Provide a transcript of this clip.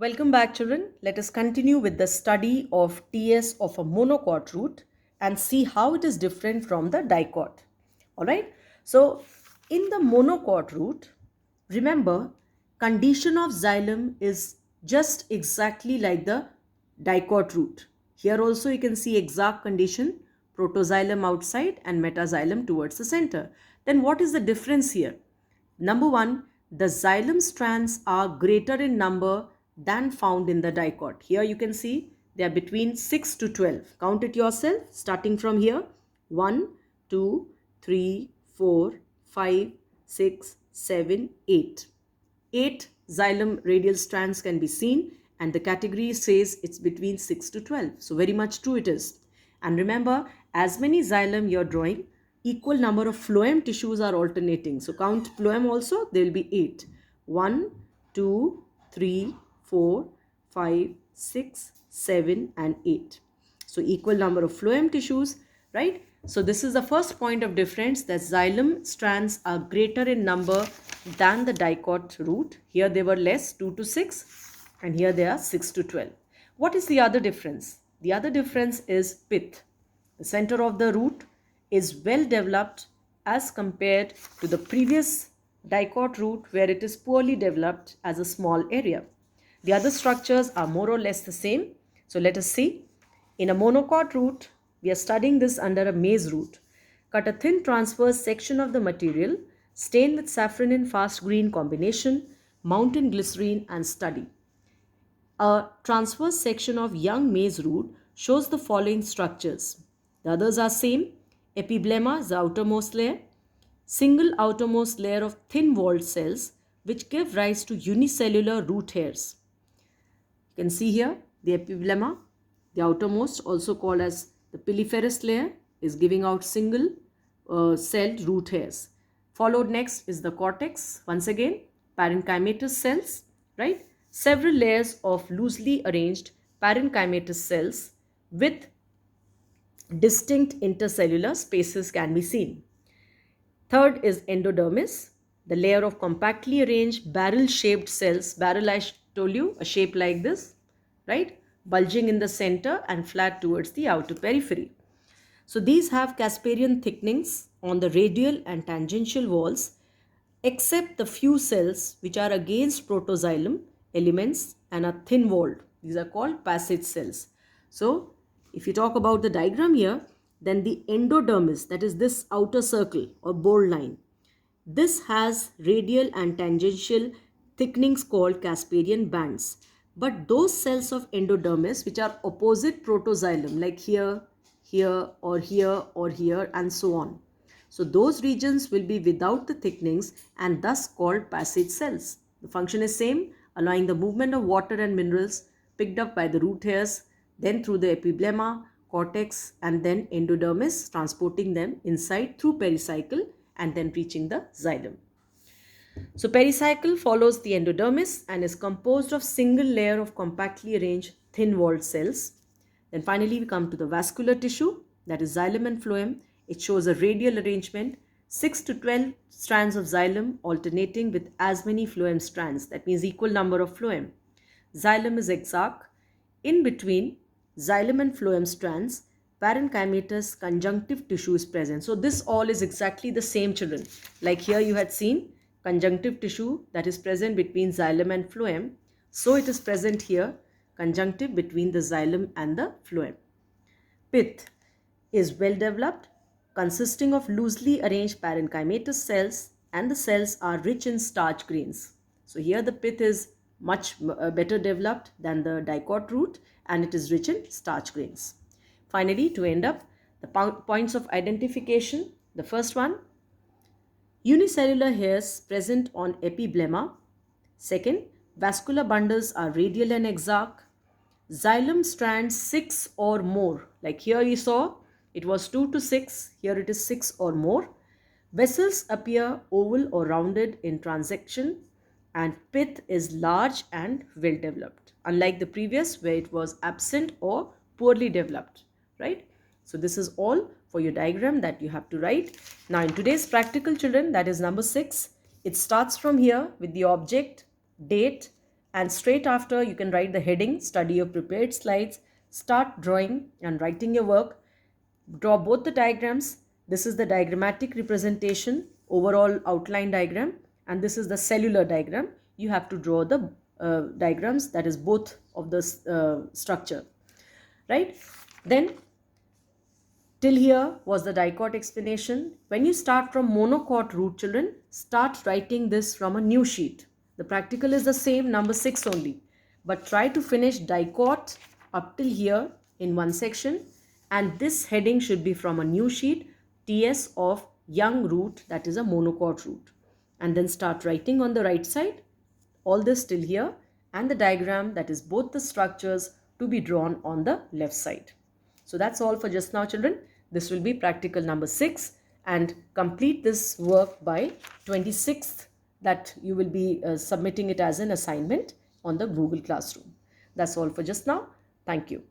Welcome back, children. Let us continue with the study of TS of a monocot root and see how it is different from the dicot. All right. So, in the monocot root, remember, condition of xylem is just exactly like the dicot root. Here also you can see exact condition, protoxylem outside and metaxylem towards the center. Then what is the difference here? Number one, the xylem strands are greater in number than found in the dicot. Here you can see they are between 6 to 12. Count it yourself starting from here. 1, 2, 3, 4, 5, 6, 7, 8. 8 xylem radial strands can be seen and the category says it's between 6 to 12. So very much true it is. And remember, as many xylem you're drawing, equal number of phloem tissues are alternating. So count phloem also, there will be 8. 1, 2, 3, 4, 5, 6, 7 and 8. So equal number of phloem tissues, right? So this is the first point of difference, that xylem strands are greater in number than the dicot root. Here they were less, 2 to 6, and here they are 6 to 12. What is the other difference? The other difference is pith. The center of the root is well developed as compared to the previous dicot root where it is poorly developed as a small area. The other structures are more or less the same. So let us see. In a monocot root, we are studying this under a maize root. Cut a thin transverse section of the material, stain with saffron in fast green combination, mount in glycerine and study. A transverse section of young maize root shows the following structures. The others are same. Epiblemma is the outermost layer. Single outermost layer of thin-walled cells which give rise to unicellular root hairs. You can see here the epiblemma, the outermost, also called as the piliferous layer, is giving out single celled root hairs. Followed next is the cortex, once again parenchymatous cells, right? Several layers of loosely arranged parenchymatous cells with distinct intercellular spaces can be seen. Third is endodermis, the layer of compactly arranged barrel-shaped cells. Barrel, I told you, a shape like this, right? Bulging in the center and flat towards the outer periphery. So these have Casparian thickenings on the radial and tangential walls, except the few cells which are against protoxylem elements and are thin-walled. These are called passage cells. So if you talk about the diagram here, then the endodermis, that is this outer circle or bold line, this has radial and tangential thickenings called Casparian bands. But those cells of endodermis which are opposite protoxylem, like here, here, or here, or here, and so on. So those regions will be without the thickenings and thus called passage cells. The function is same, allowing the movement of water and minerals picked up by the root hairs, then through the epiblemma, cortex, and then endodermis, transporting them inside through pericycle and then reaching the xylem. So pericycle follows the endodermis and is composed of single layer of compactly arranged thin-walled cells. Then finally we come to the vascular tissue, that is xylem and phloem. It shows a radial arrangement, 6 to 12 strands of xylem alternating with as many phloem strands. That means equal number of phloem. Xylem is exact. In between xylem and phloem strands, parenchymatous conjunctive tissue is present. So this all is exactly the same, children. Like here you had seen conjunctive tissue that is present between xylem and phloem. So it is present here, conjunctive between the xylem and the phloem. Pith is well developed, consisting of loosely arranged parenchymatous cells, and the cells are rich in starch grains. So here the pith is much better developed than the dicot root and it is rich in starch grains. Finally, to end up, the points of identification. The first one, unicellular hairs present on epiblemma. Second, vascular bundles are radial and exact. Xylem strands 6 or more. Like here we saw it was 2 to 6. Here it is 6 or more. Vessels appear oval or rounded in transection and pith is large and well developed. Unlike the previous where it was absent or poorly developed, right? So this is all for your diagram that you have to write. Now in today's practical, children, that is number 6. It starts from here with the object, date, and straight after you can write the heading, study of prepared slides, start drawing and writing your work. Draw both the diagrams. This is the diagrammatic representation, overall outline diagram, and this is the cellular diagram. You have to draw the diagrams, that is both of the structure, right? Then till here was the dicot explanation. When you start from monocot root, children, start writing this from a new sheet. The practical is the same, number 6 only, but try to finish dicot up till here in one section, and this heading should be from a new sheet, TS of young root, that is a monocot root, and then start writing on the right side all this till here, and the diagram, that is both the structures, to be drawn on the left side. So that's all for just now, children. This will be practical number 6, and complete this work by 26th, that you will be submitting it as an assignment on the Google Classroom. That's all for just now. Thank you.